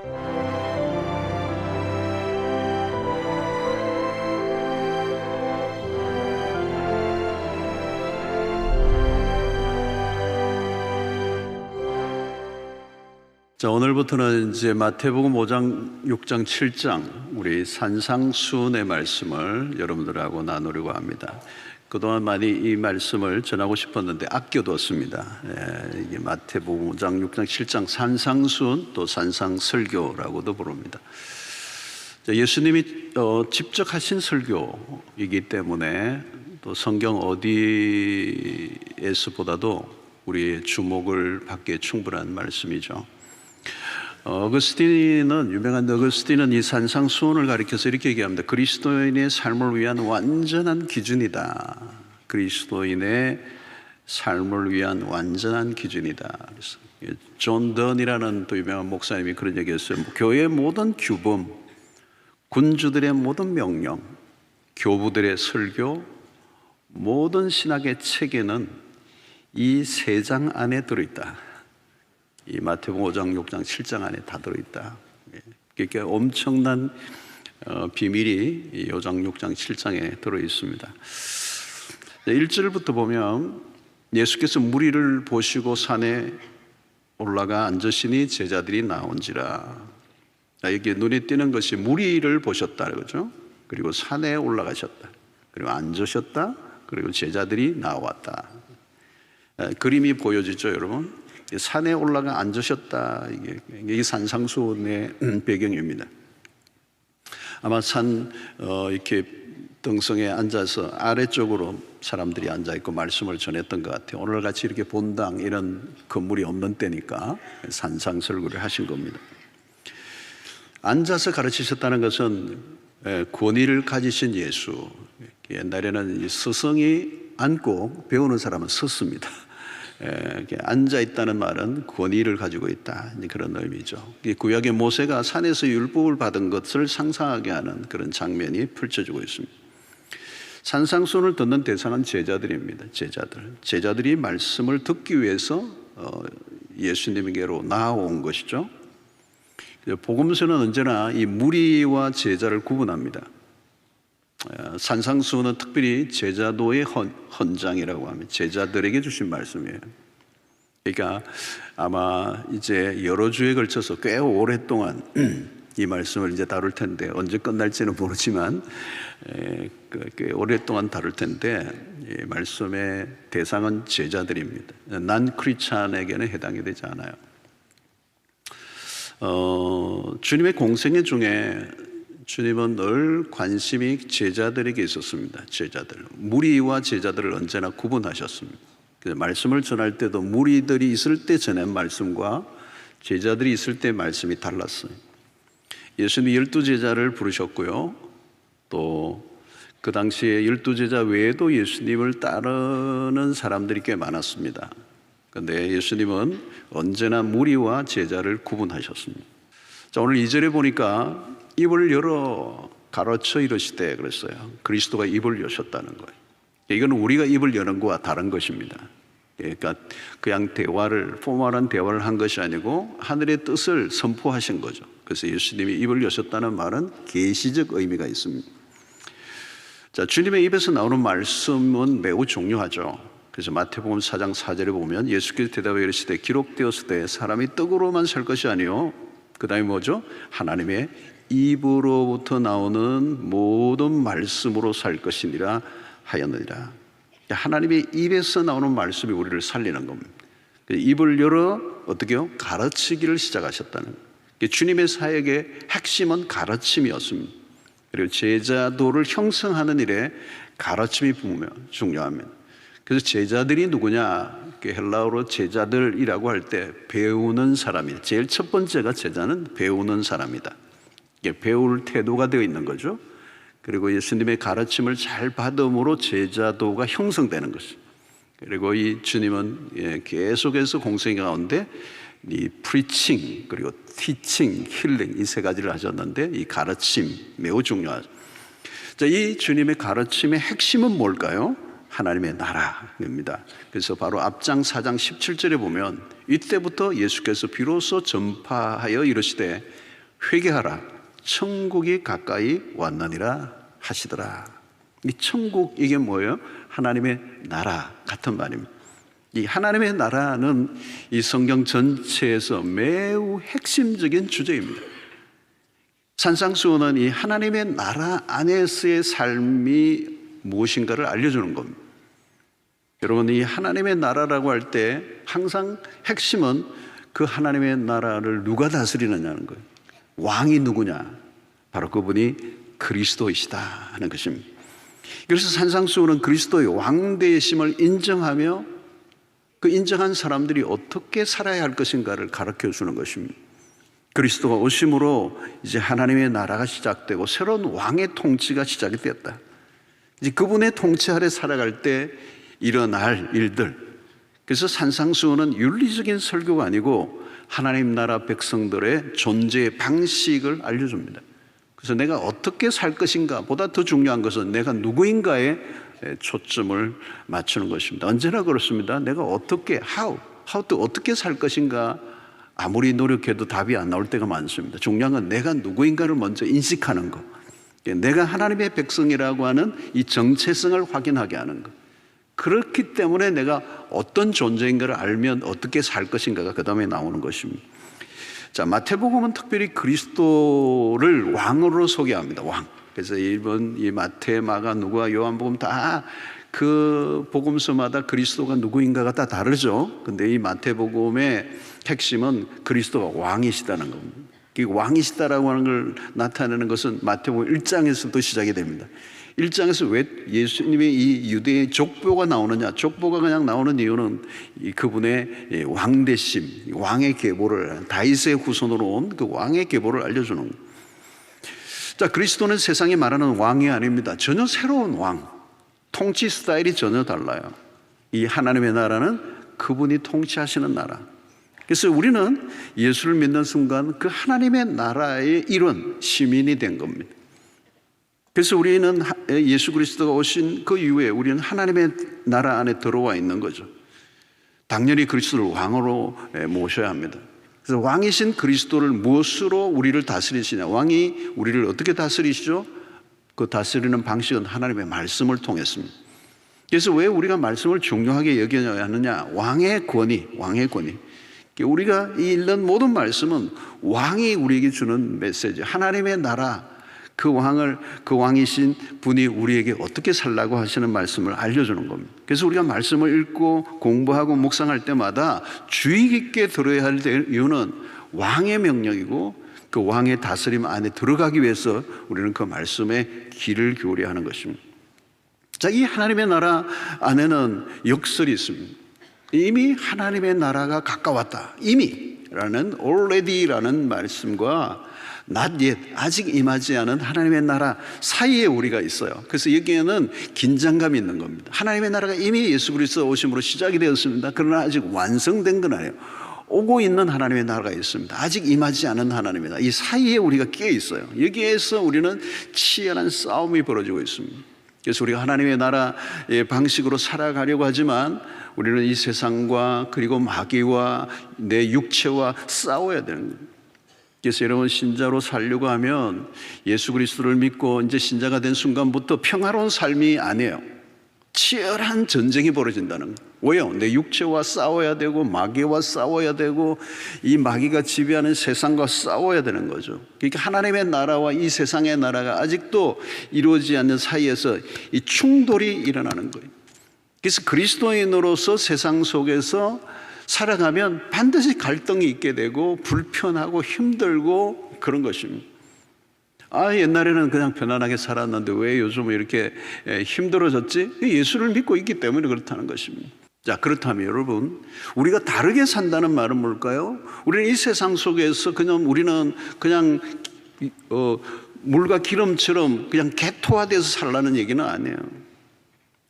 자, 오늘부터는 이제 마태복음 5장, 6장, 7장 우리 산상수훈의 말씀을 여러분들하고 나누려고 합니다. 그동안 많이 이 말씀을 전하고 싶었는데 아껴뒀습니다. 이게 마태복음 5장, 6장, 7장 산상수훈 또 산상설교라고도 부릅니다. 자, 예수님이 직접 하신 설교이기 때문에 또 성경 어디에서보다도 우리의 주목을 받기에 충분한 말씀이죠. 유명한 어거스틴은 이 산상수훈을 가리켜서 이렇게 얘기합니다. 그리스도인의 삶을 위한 완전한 기준이다. 그리스도인의 삶을 위한 완전한 기준이다. 그래서 존 던이라는 또 유명한 목사님이 그런 얘기했어요. 교회의 모든 규범, 군주들의 모든 명령, 교부들의 설교, 모든 신학의 체계는 이 세 장 안에 들어있다. 이 마태복음 5장, 6장, 7장 안에 다 들어있다. 그러니까 엄청난 비밀이 이 5장, 6장, 7장에 들어있습니다. 1절부터 보면 예수께서 무리를 보시고 산에 올라가 앉으시니 제자들이 나온지라. 여기 눈에 띄는 것이 무리를 보셨다 그러죠. 그리고 산에 올라가셨다. 그리고 앉으셨다. 그리고 제자들이 나왔다. 그림이 보여지죠, 여러분? 산에 올라가 앉으셨다. 이게 산상수훈의 배경입니다. 아마 이렇게 등성에 앉아서 아래쪽으로 사람들이 앉아 있고 말씀을 전했던 것 같아요. 오늘같이 이렇게 본당 이런 건물이 없는 때니까 산상설교를 하신 겁니다. 앉아서 가르치셨다는 것은 권위를 가지신 예수. 옛날에는 스승이 앉고 배우는 사람은 섰습니다. 앉아 있다는 말은 권위를 가지고 있다, 그런 의미죠. 구약의 모세가 산에서 율법을 받은 것을 상상하게 하는 그런 장면이 펼쳐지고 있습니다. 산상수훈을 듣는 대상은 제자들입니다. 제자들이 말씀을 듣기 위해서 예수님에게로 나아온 것이죠. 복음서는 언제나 이 무리와 제자를 구분합니다. 산상수훈은 특별히 제자도의 헌장이라고 합니다. 제자들에게 주신 말씀이에요. 그러니까 아마 이제 여러 주에 걸쳐서 꽤 오랫동안 이 말씀을 이제 다룰 텐데, 언제 끝날지는 모르지만 꽤 오랫동안 다룰 텐데, 이 말씀의 대상은 제자들입니다. 난 크리스찬에게는 해당이 되지 않아요. 주님의 공생애 중에 주님은 늘 관심이 제자들에게 있었습니다. 무리와 제자들을 언제나 구분하셨습니다. 그래서 말씀을 전할 때도 무리들이 있을 때 전한 말씀과 제자들이 있을 때 말씀이 달랐어요. 예수님이 12제자를 부르셨고요. 또 그 당시에 12제자 외에도 예수님을 따르는 사람들이 꽤 많았습니다. 그런데 예수님은 언제나 무리와 제자를 구분하셨습니다. 자, 오늘 2절에 보니까 입을 열어 가르쳐 이르시되 그랬어요. 그리스도가 입을 여셨다는 거예요. 이건 우리가 입을 여는 것과 다른 것입니다. 그러니까 그냥 포멀한 대화를 한 것이 아니고 하늘의 뜻을 선포하신 거죠. 그래서 예수님이 입을 여셨다는 말은 계시적 의미가 있습니다. 자, 주님의 입에서 나오는 말씀은 매우 중요하죠. 그래서 마태복음 4장 4절에 보면 예수께서 대답하여 이르시되 기록되었으되 사람이 떡으로만 살 것이 아니요, 그 다음에 뭐죠? 하나님의 입으로부터 나오는 모든 말씀으로 살 것이니라 하였느니라. 하나님의 입에서 나오는 말씀이 우리를 살리는 겁니다. 입을 열어 어떻게요? 가르치기를 시작하셨다는 거예요. 주님의 사역의 핵심은 가르침이었습니다. 그리고 제자도를 형성하는 일에 가르침이 중요합니다. 그래서 제자들이 누구냐? 헬라어로 제자들이라고 할 때 배우는 사람이에요. 제일 첫 번째가 제자는 배우는 사람이다. 배울 태도가 되어 있는 거죠. 그리고 예수님의 가르침을 잘 받음으로 제자도가 형성되는 것이죠. 그리고 이 주님은 계속해서 공생애 가운데 이 프리칭, 그리고 티칭, 힐링 이 세 가지를 하셨는데 이 가르침 매우 중요하죠. 자, 이 주님의 가르침의 핵심은 뭘까요? 하나님의 나라입니다. 그래서 바로 앞장 4장 17절에 보면 이때부터 예수께서 비로소 전파하여 이르시되 회개하라. 천국이 가까이 왔느니라 하시더라. 이 천국, 이게 뭐예요? 하나님의 나라 같은 말입니다. 이 하나님의 나라는 이 성경 전체에서 매우 핵심적인 주제입니다. 산상수훈은 이 하나님의 나라 안에서의 삶이 무엇인가를 알려주는 겁니다. 여러분, 이 하나님의 나라라고 할 때 항상 핵심은 그 하나님의 나라를 누가 다스리느냐는 거예요. 왕이 누구냐? 바로 그분이 그리스도이시다 하는 것입니다. 그래서 산상수훈은 그리스도의 왕되심을 인정하며 그 인정한 사람들이 어떻게 살아야 할 것인가를 가르쳐 주는 것입니다. 그리스도가 오심으로 이제 하나님의 나라가 시작되고 새로운 왕의 통치가 시작이 되었다. 이제 그분의 통치 아래 살아갈 때 일어날 일들. 그래서 산상수훈은 윤리적인 설교가 아니고 하나님 나라 백성들의 존재의 방식을 알려줍니다. 그래서 내가 어떻게 살 것인가 보다 더 중요한 것은 내가 누구인가에 초점을 맞추는 것입니다. 언제나 그렇습니다. 내가 어떻게, how to 어떻게 살 것인가 아무리 노력해도 답이 안 나올 때가 많습니다. 중요한 건 내가 누구인가를 먼저 인식하는 것. 내가 하나님의 백성이라고 하는 이 정체성을 확인하게 하는 것. 그렇기 때문에 내가 어떤 존재인가를 알면 어떻게 살 것인가가 그 다음에 나오는 것입니다. 자, 마태복음은 특별히 그리스도를 왕으로 소개합니다. 왕. 그래서 이번 이 마태, 마가, 누가, 요한복음 다 그 복음서마다 그리스도가 누구인가가 다 다르죠. 근데 이 마태복음의 핵심은 그리스도가 왕이시다는 겁니다. 이 왕이시다라고 하는 걸 나타내는 것은 마태복음 1장에서도 시작이 됩니다. 1장에서 왜 예수님의 이 유대의 족보가 나오느냐? 족보가 그냥 나오는 이유는 그분의 왕대심, 왕의 계보를, 다윗의 후손으로 온 그 왕의 계보를 알려주는 겁니다. 자, 그리스도는 세상이 말하는 왕이 아닙니다. 전혀 새로운 왕. 통치 스타일이 전혀 달라요. 이 하나님의 나라는 그분이 통치하시는 나라. 그래서 우리는 예수를 믿는 순간 그 하나님의 나라의 일원, 시민이 된 겁니다. 그래서 우리는 예수 그리스도가 오신 그 이후에 우리는 하나님의 나라 안에 들어와 있는 거죠. 당연히 그리스도를 왕으로 모셔야 합니다. 그래서 왕이신 그리스도를 무엇으로 우리를 다스리시냐? 왕이 우리를 어떻게 다스리시죠? 그 다스리는 방식은 하나님의 말씀을 통했습니다. 그래서 왜 우리가 말씀을 중요하게 여겨야 하느냐? 왕의 권위. 우리가 읽는 모든 말씀은 왕이 우리에게 주는 메시지, 하나님의 나라, 그 왕이신 분이 우리에게 어떻게 살라고 하시는 말씀을 알려주는 겁니다. 그래서 우리가 말씀을 읽고 공부하고 묵상할 때마다 주의 깊게 들어야 할 이유는 왕의 명령이고 그 왕의 다스림 안에 들어가기 위해서 우리는 그 말씀에 귀를 기울여야 하는 것입니다. 자, 이 하나님의 나라 안에는 역설이 있습니다. 이미 하나님의 나라가 가까웠다. 이미라는 already라는 말씀과 not yet, 아직 임하지 않은 하나님의 나라 사이에 우리가 있어요. 그래서 여기에는 긴장감이 있는 겁니다. 하나님의 나라가 이미 예수 그리스도 오심으로 시작이 되었습니다. 그러나 아직 완성된 건 아니에요. 오고 있는 하나님의 나라가 있습니다. 아직 임하지 않은 하나님의 나라. 이 사이에 우리가 끼어 있어요. 여기에서 우리는 치열한 싸움이 벌어지고 있습니다. 그래서 우리가 하나님의 나라의 방식으로 살아가려고 하지만 우리는 이 세상과 그리고 마귀와 내 육체와 싸워야 되는 거예요. 그래서 여러분, 신자로 살려고 하면 예수 그리스도를 믿고 이제 신자가 된 순간부터 평화로운 삶이 아니에요. 치열한 전쟁이 벌어진다는 거예요. 왜요? 내 육체와 싸워야 되고 마귀와 싸워야 되고 이 마귀가 지배하는 세상과 싸워야 되는 거죠. 그러니까 하나님의 나라와 이 세상의 나라가 아직도 이루어지지 않는 사이에서 이 충돌이 일어나는 거예요. 그래서 그리스도인으로서 세상 속에서 살아가면 반드시 갈등이 있게 되고 불편하고 힘들고 그런 것입니다. 옛날에는 그냥 편안하게 살았는데 왜 요즘은 이렇게 힘들어졌지? 예수를 믿고 있기 때문에 그렇다는 것입니다. 자, 그렇다면 여러분, 우리가 다르게 산다는 말은 뭘까요? 우리는 이 세상 속에서 우리는 그냥 물과 기름처럼 그냥 개토화돼서 살라는 얘기는 아니에요.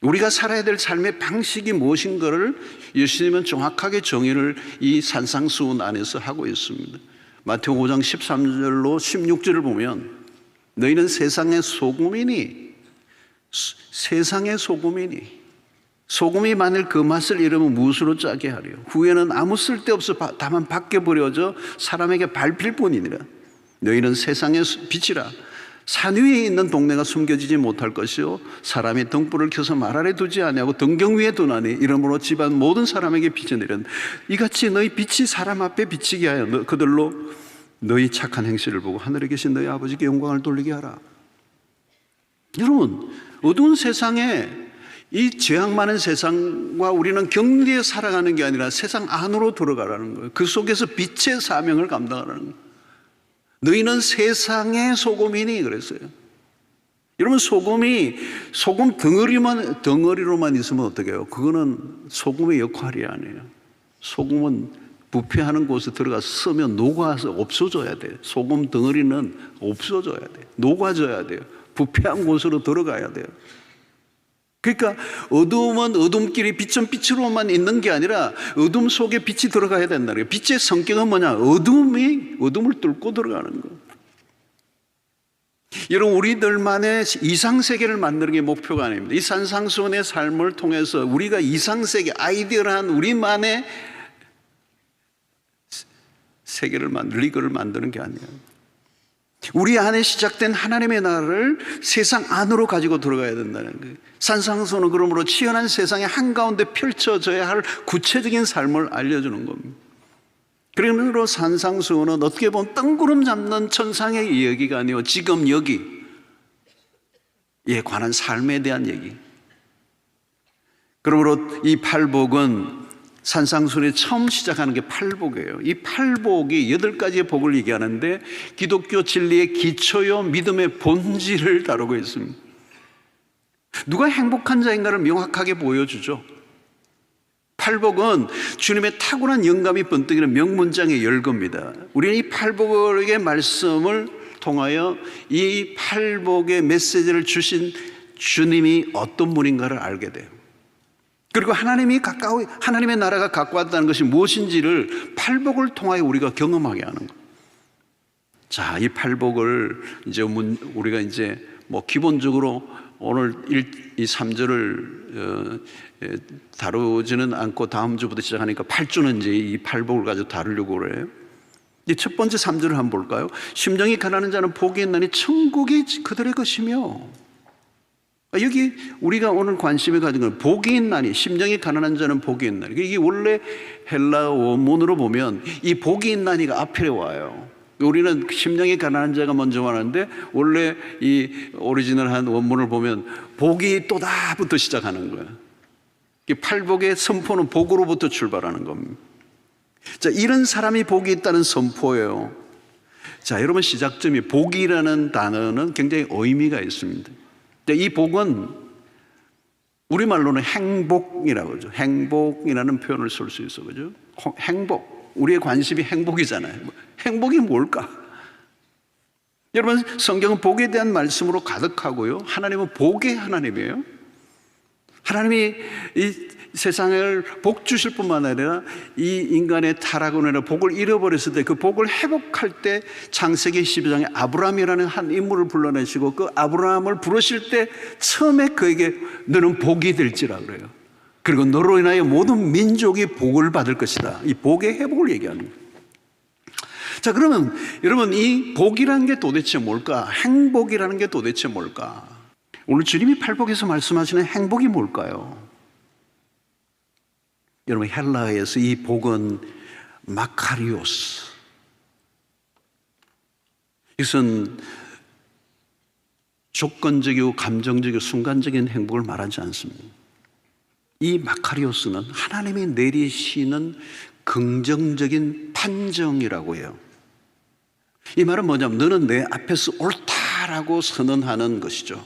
우리가 살아야 될 삶의 방식이 무엇인가를 예수님은 정확하게 정의를 이 산상수훈 안에서 하고 있습니다. 마태복음 5장 13절로 16절을 보면 너희는 세상의 소금이니 소금이 만일 그 맛을 잃으면 무엇으로 짜게 하려? 후에는 아무 쓸데없어 다만 밖에 버려져 사람에게 밟힐 뿐이니라. 너희는 세상의 빛이라. 산 위에 있는 동네가 숨겨지지 못할 것이요 사람이 등불을 켜서 말 아래 두지 아니하고 등경 위에 두나니 이러므로 집안 모든 사람에게 빛이 내렸다. 이같이 너희 빛이 사람 앞에 비치게 하여 그들로 너희 착한 행실을 보고 하늘에 계신 너희 아버지께 영광을 돌리게 하라. 여러분, 어두운 세상에 이 죄악 많은 세상과 우리는 격리해 살아가는 게 아니라 세상 안으로 들어가라는 거예요. 그 속에서 빛의 사명을 감당하라는 거예요. 너희는 세상의 소금이니 그랬어요. 여러분, 소금 덩어리로만 있으면 어떻게 해요? 그거는 소금의 역할이 아니에요. 소금은 부패하는 곳에 들어가서 쓰면 녹아서 없어져야 돼요. 소금 덩어리는 없어져야 돼요. 녹아져야 돼요. 부패한 곳으로 들어가야 돼요. 그러니까 어두움은 어둠끼리 빛은 빛으로만 있는 게 아니라 어둠 속에 빛이 들어가야 된다는 거예요. 빛의 성격은 뭐냐? 어둠을 뚫고 들어가는 거예요. 여러분, 우리들만의 이상세계를 만드는 게 목표가 아닙니다. 이 산상수훈의 삶을 통해서 우리가 이상세계, 아이디어한 우리만의 세계를 리그를 만드는 게 아니에요. 우리 안에 시작된 하나님의 나라를 세상 안으로 가지고 들어가야 된다는 거예요. 산상수훈은 그러므로 치열한 세상의 한가운데 펼쳐져야 할 구체적인 삶을 알려주는 겁니다. 그러므로 산상수훈은 어떻게 보면 뜬구름 잡는 천상의 이야기가 아니고 지금 여기에 관한 삶에 대한 얘기. 그러므로 이 팔복은 산상수훈이 처음 시작하는 게 팔복이에요. 이 팔복이 8가지의 복을 얘기하는데 기독교 진리의 기초요 믿음의 본질을 다루고 있습니다. 누가 행복한 자인가를 명확하게 보여주죠. 팔복은 주님의 탁월한 영감이 번뜩이는 명문장의 열거입니다. 우리는 이 팔복의 말씀을 통하여 이 팔복의 메시지를 주신 주님이 어떤 분인가를 알게 돼요. 그리고 하나님의 나라가 가까웠다는 것이 무엇인지를 팔복을 통하여 우리가 경험하게 하는 거예요. 자, 이 팔복을 우리가 기본적으로 오늘 이 3절을 다루지는 않고 다음 주부터 시작하니까 8주는 이제 이 팔복을 가지고 다루려고 그래요. 이 첫 번째 3절을 한번 볼까요? 심령이 가난한 자는 복이 있나니 천국이 그들의 것이며. 여기 우리가 오늘 관심을 가진 건 복이 있나니, 심령이 가난한 자는 복이 있나니. 이게 원래 헬라 원문으로 보면 이 복이 있나니가 앞에 와요. 우리는 심령이 가난한 자가 먼저 말하는데 원래 이 오리지널한 원문을 보면 복이 또다부터 시작하는 거예요. 이 팔복의 선포는 복으로부터 출발하는 겁니다. 자, 이런 사람이 복이 있다는 선포예요. 자, 여러분, 시작점이 복이라는 단어는 굉장히 의미가 있습니다. 이 복은 우리말로는 행복이라고 그러죠. 행복이라는 표현을 쓸 수 있어, 그죠? 행복. 우리의 관심이 행복이잖아요. 행복이 뭘까? 여러분, 성경은 복에 대한 말씀으로 가득하고요. 하나님은 복의 하나님이에요. 하나님이 이 세상을 복 주실 뿐만 아니라 이 인간의 타락으로 인해 복을 잃어버렸을 때 그 복을 회복할 때 창세기 12장에 아브라함이라는 한 인물을 불러내시고 그 아브라함을 부르실 때 처음에 그에게 너는 복이 될지라 그래요. 그리고 너로 인하여 모든 민족이 복을 받을 것이다. 이 복의 회복을 얘기하는 거예요. 자, 그러면 여러분, 이 복이라는 게 도대체 뭘까? 행복이라는 게 도대체 뭘까? 오늘 주님이 팔복에서 말씀하시는 행복이 뭘까요? 여러분, 헬라어에서 이 복은 마카리오스. 이것은 조건적이고 감정적이고 순간적인 행복을 말하지 않습니다. 이 마카리오스는 하나님이 내리시는 긍정적인 판정이라고 해요. 이 말은 뭐냐면 너는 내 앞에서 옳다라고 선언하는 것이죠.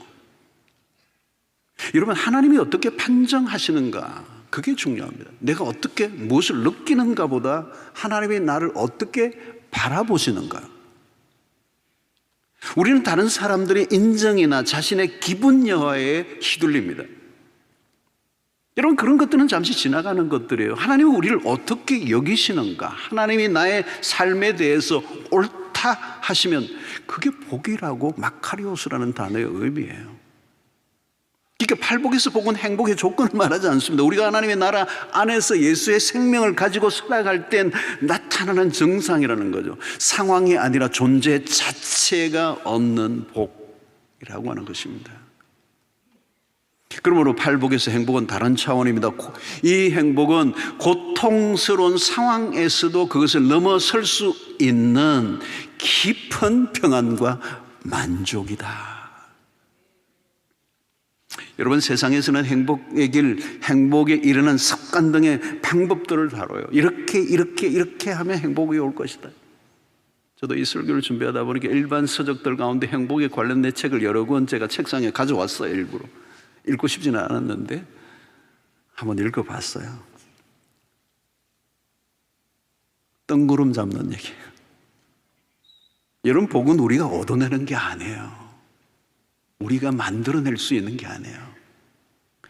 여러분, 하나님이 어떻게 판정하시는가, 그게 중요합니다. 내가 어떻게 무엇을 느끼는가 보다 하나님이 나를 어떻게 바라보시는가. 우리는 다른 사람들의 인정이나 자신의 기분 여하에 휘둘립니다. 여러분, 그런 것들은 잠시 지나가는 것들이에요. 하나님은 우리를 어떻게 여기시는가, 하나님이 나의 삶에 대해서 옳다 하시면 그게 복이라고 마카리오스라는 단어의 의미예요. 그러니까 팔복에서 복은 행복의 조건을 말하지 않습니다. 우리가 하나님의 나라 안에서 예수의 생명을 가지고 살아갈 땐 나타나는 정상이라는 거죠. 상황이 아니라 존재 자체가 얻는 복이라고 하는 것입니다. 그러므로 팔복에서 행복은 다른 차원입니다. 이 행복은 고통스러운 상황에서도 그것을 넘어설 수 있는 깊은 평안과 만족이다. 여러분, 세상에서는 행복의 길, 행복에 이르는 습관 등의 방법들을 다뤄요. 이렇게 하면 행복이 올 것이다. 저도 이 설교를 준비하다 보니까 일반 서적들 가운데 행복에 관련된 책을 여러 권 제가 책상에 가져왔어요. 일부러 읽고 싶지는 않았는데 한번 읽어봤어요. 뜬구름 잡는 얘기예요. 여러분, 복은 우리가 얻어내는 게 아니에요. 우리가 만들어낼 수 있는 게 아니에요.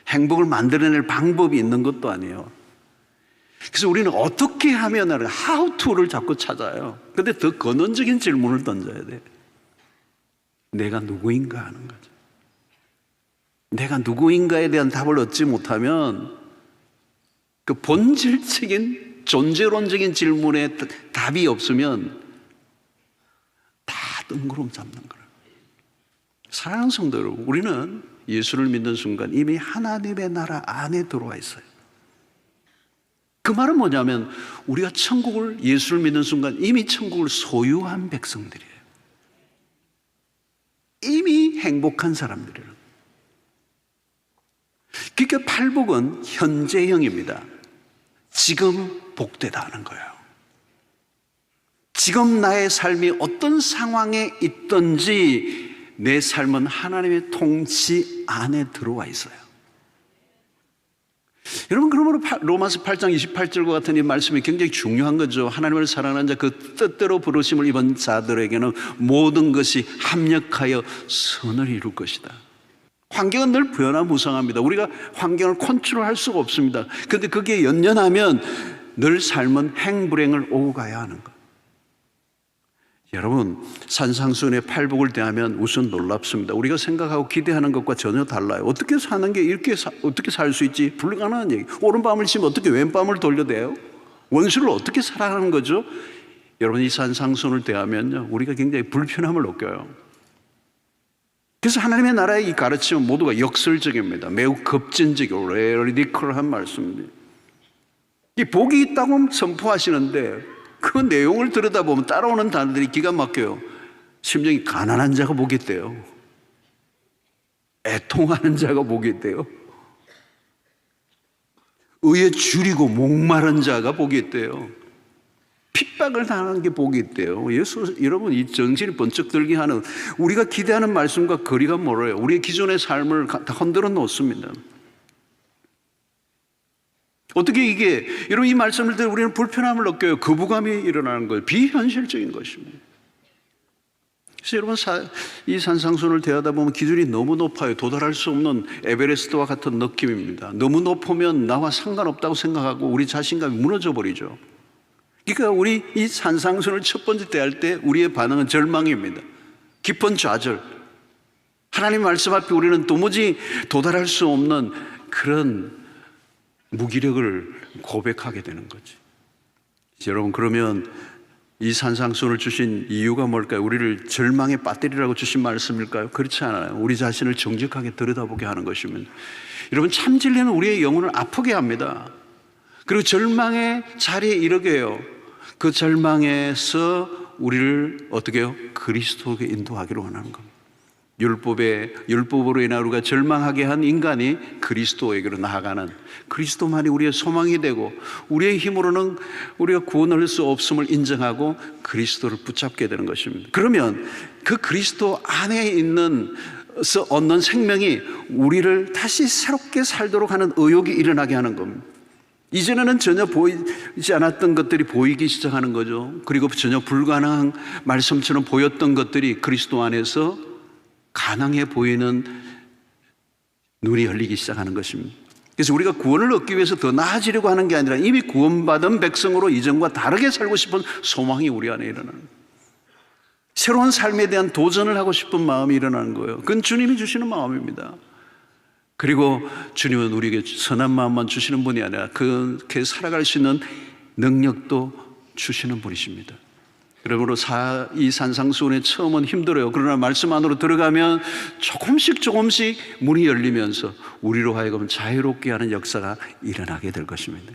행복을 만들어낼 방법이 있는 것도 아니에요. 그래서 우리는 어떻게 하면 how to를 자꾸 찾아요. 근데 더 근원적인 질문을 던져야 돼. 내가 누구인가 하는 거죠. 내가 누구인가에 대한 답을 얻지 못하면 그 본질적인 존재론적인 질문에 답이 없으면 다 뜬구름 잡는 거예요. 사랑하는 성도 여러분, 우리는 예수를 믿는 순간 이미 하나님의 나라 안에 들어와 있어요. 그 말은 뭐냐면 우리가 예수를 믿는 순간 이미 천국을 소유한 백성들이에요. 이미 행복한 사람들이에요. 그러니까 팔복은 현재형입니다. 지금 복되다 하는 거예요. 지금 나의 삶이 어떤 상황에 있든지 내 삶은 하나님의 통치 안에 들어와 있어요. 여러분, 그러므로 로마서 8장 28절과 같은 이 말씀이 굉장히 중요한 거죠. 하나님을 사랑하는 자, 그 뜻대로 부르심을 입은 자들에게는 모든 것이 합력하여 선을 이룰 것이다. 환경은 늘 변화무쌍합니다. 우리가 환경을 컨트롤할 수가 없습니다. 그런데 거기에 연연하면 늘 삶은 행불행을 오고 가야 하는 것. 여러분, 산상수훈의 팔복을 대하면 우선 놀랍습니다. 우리가 생각하고 기대하는 것과 전혀 달라요. 어떻게 사는 게 이렇게 어떻게 살 수 있지? 불가능한 얘기. 오른밤을 치면 어떻게 왼밤을 돌려대요? 원수를 어떻게 살아가는 거죠? 여러분, 이 산상수훈을 대하면요, 우리가 굉장히 불편함을 느껴요. 그래서 하나님의 나라의 이 가르침은 모두가 역설적입니다. 매우 급진적이고 레디컬한 말씀입니다. 이 복이 있다고 선포하시는데 그 내용을 들여다보면 따라오는 단어들이 기가 막혀요. 심정이 가난한 자가 복이 있대요. 애통하는 자가 복이 있대요. 의에 줄이고 목마른 자가 복이 있대요. 핍박을 당하는 게 복이 있대요. 여러분, 이 정신이 번쩍 들게 하는, 우리가 기대하는 말씀과 거리가 멀어요. 우리의 기존의 삶을 다 흔들어 놓습니다. 어떻게 이게, 여러분, 이 말씀을 들으면 우리는 불편함을 느껴요. 거부감이 일어나는 거예요. 비현실적인 것입니다. 그래서 여러분, 이 산상수훈을 대하다 보면 기준이 너무 높아요. 도달할 수 없는 에베레스트와 같은 느낌입니다. 너무 높으면 나와 상관없다고 생각하고 우리 자신감이 무너져 버리죠. 그러니까 우리 이 산상수훈을 첫 번째 대할 때 우리의 반응은 절망입니다. 깊은 좌절. 하나님 말씀 앞에 우리는 도무지 도달할 수 없는 그런 무기력을 고백하게 되는 거지. 여러분, 그러면 이 산상수훈을 주신 이유가 뭘까요? 우리를 절망의 배터리라고 주신 말씀일까요? 그렇지 않아요. 우리 자신을 정직하게 들여다보게 하는 것이면, 여러분, 참 진리는 우리의 영혼을 아프게 합니다. 그리고 절망의 자리에 이르게 해요. 그 절망에서 우리를 어떻게 해요? 그리스도에게 인도하기로 하는 겁니다. 율법으로 인해 우리가 절망하게 한 인간이 그리스도에게로 나아가는, 그리스도만이 우리의 소망이 되고 우리의 힘으로는 우리가 구원할 수 없음을 인정하고 그리스도를 붙잡게 되는 것입니다. 그러면 그 그리스도 안에 있는서 얻는 생명이 우리를 다시 새롭게 살도록 하는 의욕이 일어나게 하는 겁니다. 이전에는 전혀 보이지 않았던 것들이 보이기 시작하는 거죠. 그리고 전혀 불가능한 말씀처럼 보였던 것들이 그리스도 안에서 가능해 보이는 눈이 열리기 시작하는 것입니다. 그래서 우리가 구원을 얻기 위해서 더 나아지려고 하는 게 아니라 이미 구원받은 백성으로 이전과 다르게 살고 싶은 소망이 우리 안에 일어나는 거예요. 새로운 삶에 대한 도전을 하고 싶은 마음이 일어나는 거예요. 그건 주님이 주시는 마음입니다. 그리고 주님은 우리에게 선한 마음만 주시는 분이 아니라 그렇게 살아갈 수 있는 능력도 주시는 분이십니다. 그러므로 이 산상수훈의 처음은 힘들어요. 그러나 말씀 안으로 들어가면 조금씩 문이 열리면서 우리로 하여금 자유롭게 하는 역사가 일어나게 될 것입니다.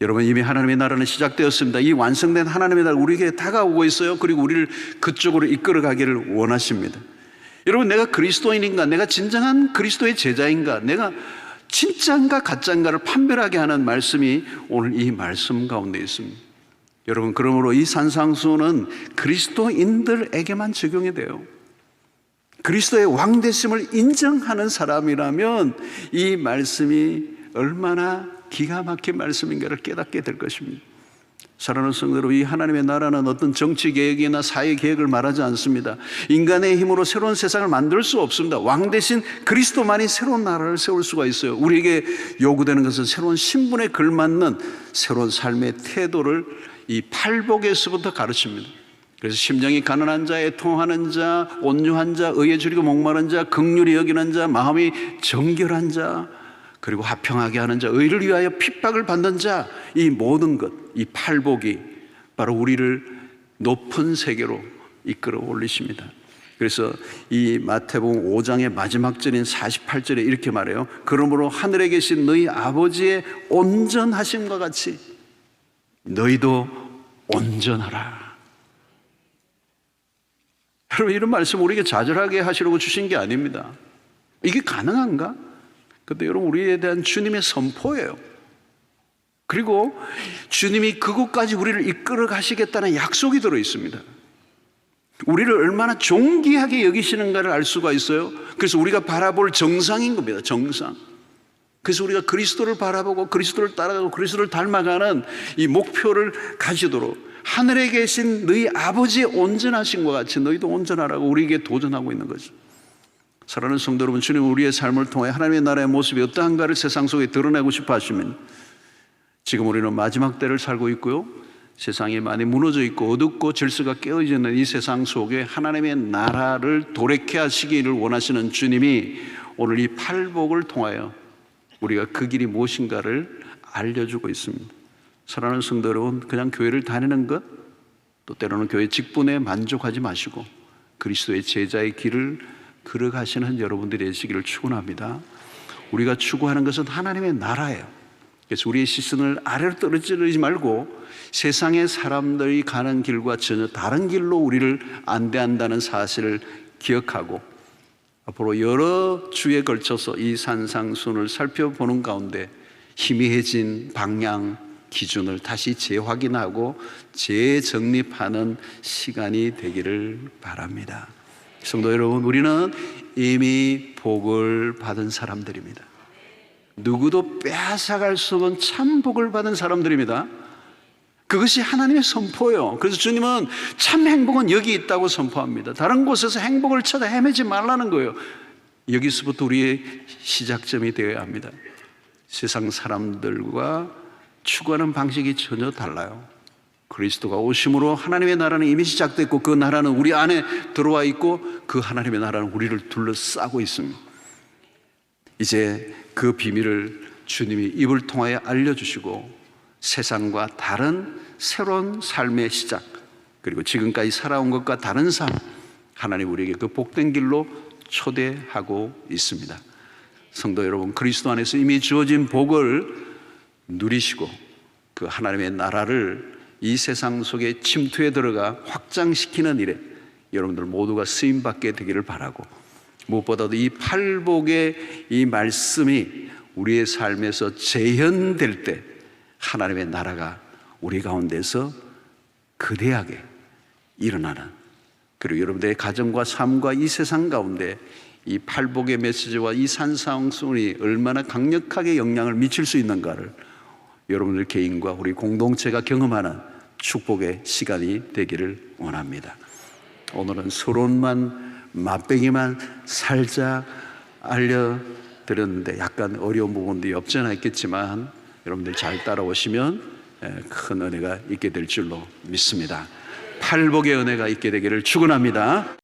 여러분, 이미 하나님의 나라는 시작되었습니다. 이 완성된 하나님의 나라 우리에게 다가오고 있어요. 그리고 우리를 그쪽으로 이끌어 가기를 원하십니다. 여러분, 내가 그리스도인인가? 내가 진정한 그리스도의 제자인가? 내가 진짜인가 가짜인가를 판별하게 하는 말씀이 오늘 이 말씀 가운데 있습니다. 여러분, 그러므로 이 산상수훈은 그리스도인들에게만 적용이 돼요. 그리스도의 왕되심을 인정하는 사람이라면 이 말씀이 얼마나 기가 막힌 말씀인가를 깨닫게 될 것입니다. 사랑하는 성도 여러분, 이 하나님의 나라는 어떤 정치 계획이나 사회 계획을 말하지 않습니다. 인간의 힘으로 새로운 세상을 만들 수 없습니다. 왕 대신 그리스도만이 새로운 나라를 세울 수가 있어요. 우리에게 요구되는 것은 새로운 신분에 걸맞는 새로운 삶의 태도를 이 팔복에서부터 가르칩니다. 그래서 심령이 가난한 자, 애통하는 자, 온유한 자, 의에 줄이고 목마른 자, 긍휼히 여기는 자, 마음이 정결한 자, 그리고 화평하게 하는 자, 의를 위하여 핍박을 받는 자, 이 모든 것, 이 팔복이 바로 우리를 높은 세계로 이끌어 올리십니다. 그래서 이 마태복음 5장의 마지막 절인 48절에 이렇게 말해요. 그러므로 하늘에 계신 너희 아버지의 온전하심과 같이 너희도 온전하라. 여러분, 이런 말씀 우리에게 좌절하게 하시려고 주신 게 아닙니다. 이게 가능한가? 근데 여러분, 우리에 대한 주님의 선포예요. 그리고 주님이 그곳까지 우리를 이끌어 가시겠다는 약속이 들어 있습니다. 우리를 얼마나 존귀하게 여기시는가를 알 수가 있어요. 그래서 우리가 바라볼 정상인 겁니다. 정상. 그래서 우리가 그리스도를 바라보고 그리스도를 따라가고 그리스도를 닮아가는 이 목표를 가지도록 하늘에 계신 너희 아버지의 온전하심과 같이 너희도 온전하라고 우리에게 도전하고 있는 거죠. 사랑하는 성도 여러분, 주님은 우리의 삶을 통해 하나님의 나라의 모습이 어떠한가를 세상 속에 드러내고 싶어 하시면, 지금 우리는 마지막 때를 살고 있고요, 세상이 많이 무너져 있고 어둡고 질서가 깨어져 있는 이 세상 속에 하나님의 나라를 도래케 하시기를 원하시는 주님이 오늘 이 팔복을 통하여 우리가 그 길이 무엇인가를 알려주고 있습니다. 사랑하는 성도 여러분, 그냥 교회를 다니는 것, 또 때로는 교회 직분에 만족하지 마시고 그리스도의 제자의 길을 걸어가시는 여러분들이 되시기를 축원합니다. 우리가 추구하는 것은 하나님의 나라예요. 그래서 우리의 시선을 아래로 떨어지지 말고 세상의 사람들이 가는 길과 전혀 다른 길로 우리를 안대한다는 사실을 기억하고 앞으로 여러 주에 걸쳐서 이 산상수훈을 살펴보는 가운데 희미해진 방향 기준을 다시 재확인하고 재정립하는 시간이 되기를 바랍니다. 성도 여러분, 우리는 이미 복을 받은 사람들입니다. 누구도 빼앗아갈 수 없는 참 복을 받은 사람들입니다. 그것이 하나님의 선포예요. 그래서 주님은 참 행복은 여기 있다고 선포합니다. 다른 곳에서 행복을 찾아 헤매지 말라는 거예요. 여기서부터 우리의 시작점이 되어야 합니다. 세상 사람들과 추구하는 방식이 전혀 달라요. 그리스도가 오심으로 하나님의 나라는 이미 시작됐고 그 나라는 우리 안에 들어와 있고 그 하나님의 나라는 우리를 둘러싸고 있습니다. 이제 그 비밀을 주님이 입을 통하여 알려주시고 세상과 다른 새로운 삶의 시작, 그리고 지금까지 살아온 것과 다른 삶, 하나님 우리에게 그 복된 길로 초대하고 있습니다. 성도 여러분, 그리스도 안에서 이미 주어진 복을 누리시고 그 하나님의 나라를 이 세상 속에 침투해 들어가 확장시키는 일에 여러분들 모두가 쓰임받게 되기를 바라고, 무엇보다도 이 팔복의 이 말씀이 우리의 삶에서 재현될 때 하나님의 나라가 우리 가운데서 거대하게 일어나는, 그리고 여러분들의 가정과 삶과 이 세상 가운데 이 팔복의 메시지와 이 산상수훈이 얼마나 강력하게 영향을 미칠 수 있는가를 여러분들 개인과 우리 공동체가 경험하는 축복의 시간이 되기를 원합니다. 오늘은 서론만 맛배기만 살짝 알려드렸는데 약간 어려운 부분도 없지 않아 있겠지만 여러분들 잘 따라오시면 큰 은혜가 있게 될 줄로 믿습니다. 팔복의 은혜가 있게 되기를 축원합니다.